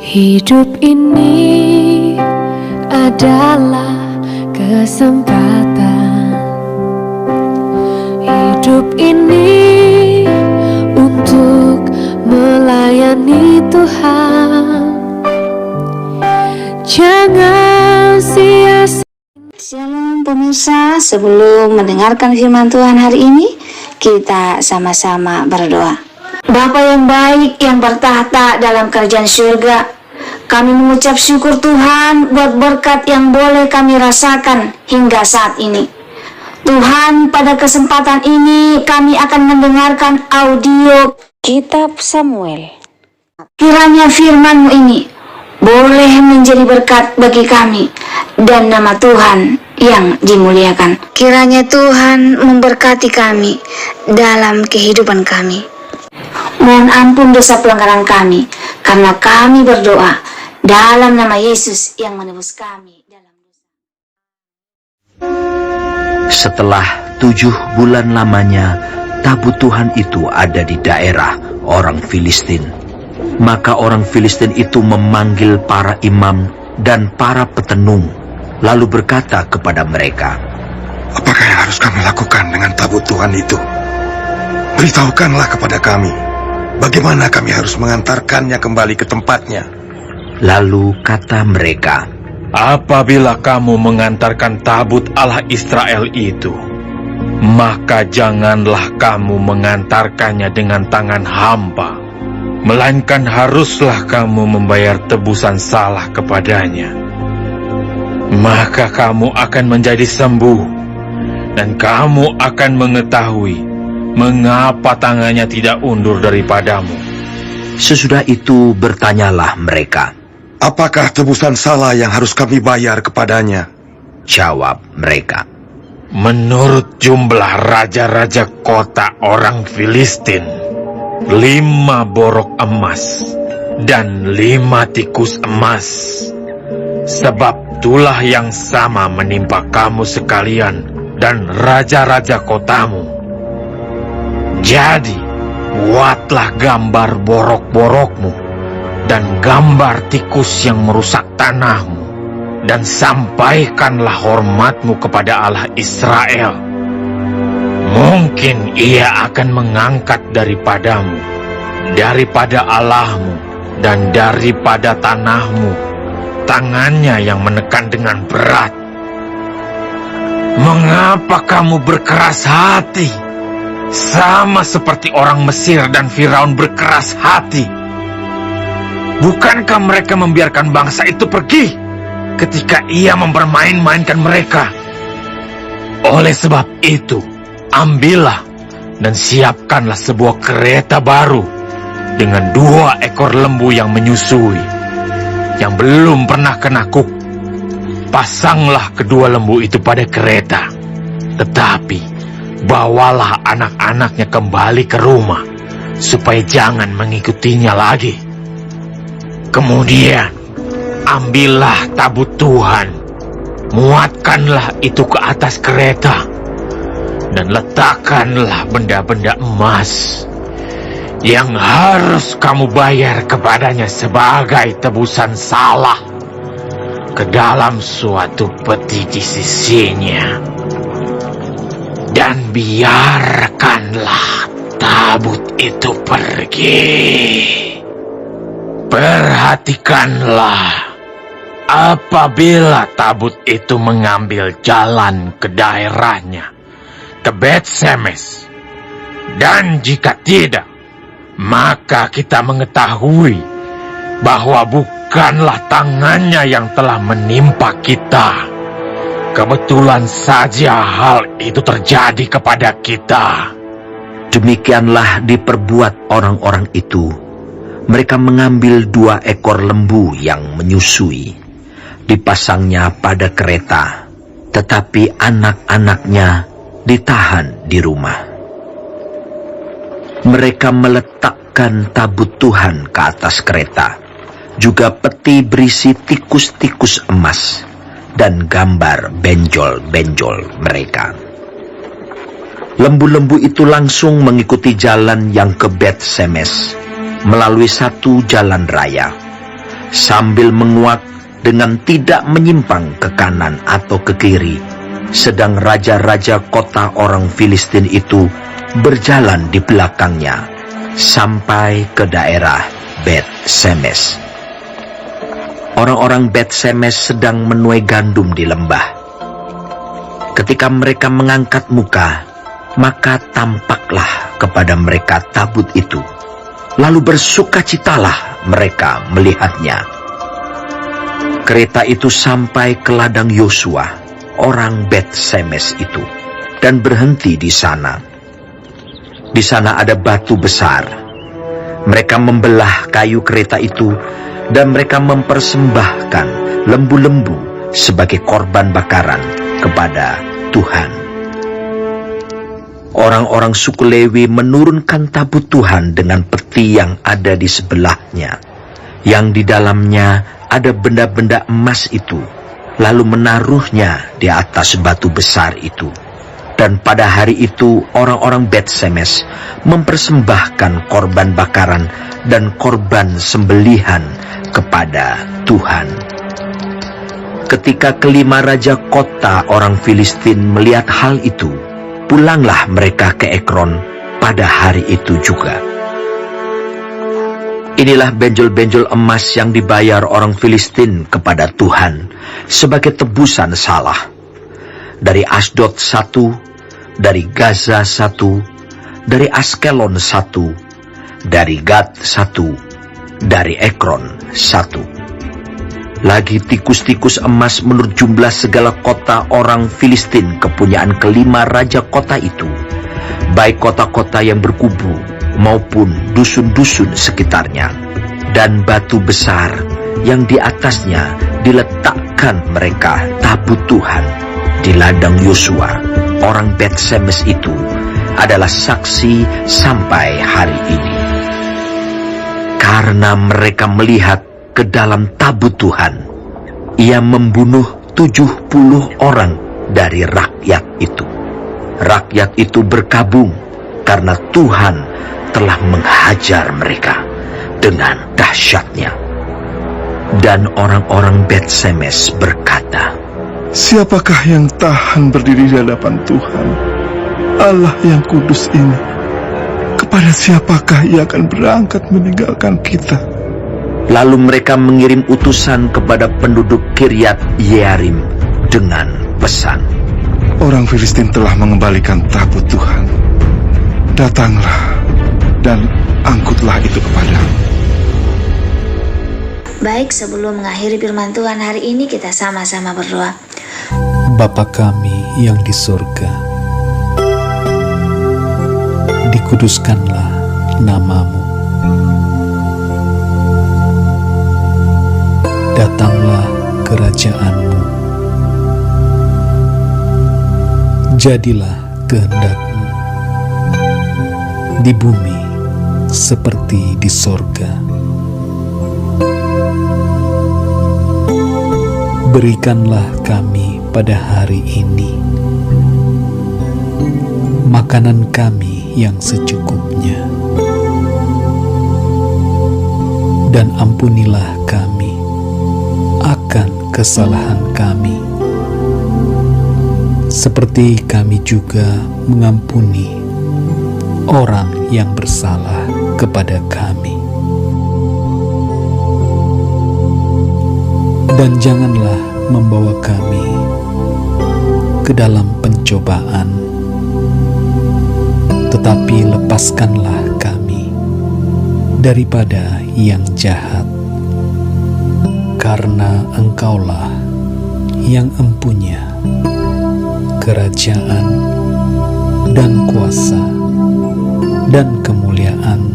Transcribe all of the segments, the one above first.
Hidup ini adalah kesempatan. Hidup ini untuk melayani Tuhan. Jangan sia-sia. Shalom pemirsa, sebelum mendengarkan firman Tuhan hari ini, kita sama-sama berdoa. Bapa yang baik yang bertahta dalam kerajaan surga, kami mengucap syukur Tuhan buat berkat yang boleh kami rasakan hingga saat ini. Tuhan, pada kesempatan ini kami akan mendengarkan audio Kitab Samuel. Kiranya firman-Mu ini boleh menjadi berkat bagi kami dan nama Tuhan yang dimuliakan. Kiranya Tuhan memberkati kami dalam kehidupan kami. Mohon ampun dosa pelanggaran kami, karena kami berdoa dalam nama Yesus yang menebus kami dalam dosa. Setelah 7 bulan lamanya, tabut Tuhan itu ada di daerah orang Filistin. Maka orang Filistin itu memanggil para imam dan para petenung, lalu berkata kepada mereka, "Apakah yang harus kami lakukan dengan tabut Tuhan itu? Beritahukanlah kepada kami, bagaimana kami harus mengantarkannya kembali ke tempatnya." Lalu kata mereka, "Apabila kamu mengantarkan tabut Allah Israel itu, maka janganlah kamu mengantarkannya dengan tangan hampa, melainkan haruslah kamu membayar tebusan salah kepadanya. Maka kamu akan menjadi sembuh, dan kamu akan mengetahui mengapa tangannya tidak undur daripadamu." Sesudah itu bertanyalah mereka, "Apakah tebusan salah yang harus kami bayar kepadanya?" Jawab mereka, "Menurut jumlah raja-raja kota orang Filistin, 5 borok emas dan 5 tikus emas. Sebab itulah yang sama menimpa kamu sekalian dan raja-raja kotamu. Jadi, buatlah gambar borok-borokmu dan gambar tikus yang merusak tanahmu, dan sampaikanlah hormatmu kepada Allah Israel. Mungkin ia akan mengangkat daripadamu, daripada Allahmu dan daripada tanahmu, tangannya yang menekan dengan berat. Mengapa kamu berkeras hati, sama seperti orang Mesir dan Firaun berkeras hati? Bukankah mereka membiarkan bangsa itu pergi ketika ia mempermain-mainkan mereka? Oleh sebab itu, ambillah dan siapkanlah sebuah kereta baru dengan 2 ekor lembu yang menyusui, yang belum pernah kena kuk. Pasanglah kedua lembu itu pada kereta, tetapi bawalah anak-anaknya kembali ke rumah, supaya jangan mengikutinya lagi. Kemudian, ambillah tabut Tuhan, muatkanlah itu ke atas kereta, dan letakkanlah benda-benda emas yang harus kamu bayar kepadanya sebagai tebusan salah ke dalam suatu peti di sisinya. Dan biarkanlah tabut itu pergi. Perhatikanlah, apabila tabut itu mengambil jalan ke daerahnya, ke Bet-Semes, dan jika tidak, maka kita mengetahui bahwa bukanlah tangannya yang telah menimpa kita. Kebetulan saja hal itu terjadi kepada kita." Demikianlah diperbuat orang-orang itu. Mereka mengambil 2 ekor lembu yang menyusui, dipasangnya pada kereta, tetapi anak-anaknya ditahan di rumah. Mereka meletakkan tabut Tuhan ke atas kereta, juga peti berisi tikus-tikus emas, dan gambar benjol-benjol mereka. Lembu-lembu itu langsung mengikuti jalan yang ke Bet-Semes, melalui satu jalan raya. sambil menguak dengan tidak menyimpang ke kanan atau ke kiri, sedang raja-raja kota orang Filistin itu berjalan di belakangnya sampai ke daerah Bet Semes. Orang-orang Bet Semes sedang menuai gandum di lembah. Ketika mereka mengangkat muka, maka tampaklah kepada mereka tabut itu. Lalu bersukacitalah mereka melihatnya. Kereta itu sampai ke ladang Yosua, orang Bet Semes itu, dan berhenti di sana. Di sana ada batu besar. Mereka membelah kayu kereta itu, dan mereka mempersembahkan lembu-lembu sebagai korban bakaran kepada Tuhan. Orang-orang suku Lewi menurunkan tabut Tuhan dengan peti yang ada di sebelahnya, yang di dalamnya ada benda-benda emas itu, lalu menaruhnya di atas batu besar itu. Dan pada hari itu orang-orang Bet Semes mempersembahkan korban bakaran dan korban sembelihan kepada Tuhan. Ketika kelima raja kota orang Filistin melihat hal itu, pulanglah mereka ke Ekron pada hari itu juga. Inilah benjol-benjol emas yang dibayar orang Filistin kepada Tuhan sebagai tebusan salah. Dari Asdod 1, dari Gaza 1, dari Askelon 1, dari Gad 1, dari Ekron 1. Lagi tikus-tikus emas menurut jumlah segala kota orang Filistin kepunyaan kelima raja kota itu, baik kota-kota yang berkubu maupun dusun-dusun sekitarnya, dan batu besar yang di atasnya diletakkan mereka tabut Tuhan di ladang Yosua, orang Bet Semes itu, adalah saksi sampai hari ini. Karena mereka melihat ke dalam tabut Tuhan, ia membunuh 70 orang dari rakyat itu. Rakyat itu berkabung karena Tuhan telah menghajar mereka dengan dahsyatnya. Dan orang-orang Bet Semes berkata, "Siapakah yang tahan berdiri di hadapan Tuhan, Allah yang kudus ini? Kepada siapakah ia akan berangkat meninggalkan kita?" Lalu mereka mengirim utusan kepada penduduk Kiryat Yearim dengan pesan, "Orang Filistin telah mengembalikan tabut Tuhan. Datanglah dan angkutlah itu kepadamu." Baik, sebelum mengakhiri firman Tuhan hari ini, kita sama-sama berdoa. Bapa kami yang di surga, dikuduskanlah nama-Mu. Datanglah kerajaan-Mu. Jadilah kehendak-Mu di bumi seperti di sorga. Berikanlah kami pada hari ini makanan kami yang secukupnya, dan ampunilah kami akan kesalahan kami, seperti kami juga mengampuni orang yang bersalah kepada kami. Dan janganlah membawa kami ke dalam pencobaan, tetapi lepaskanlah kami daripada yang jahat. Karena Engkaulah yang empunya kerajaan dan kuasa dan kemuliaan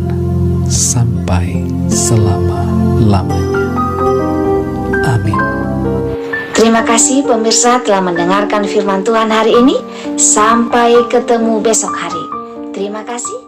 sampai selama-lamanya. Amin. Terima kasih pemirsa telah mendengarkan firman Tuhan hari ini. Sampai ketemu besok hari. Terima kasih.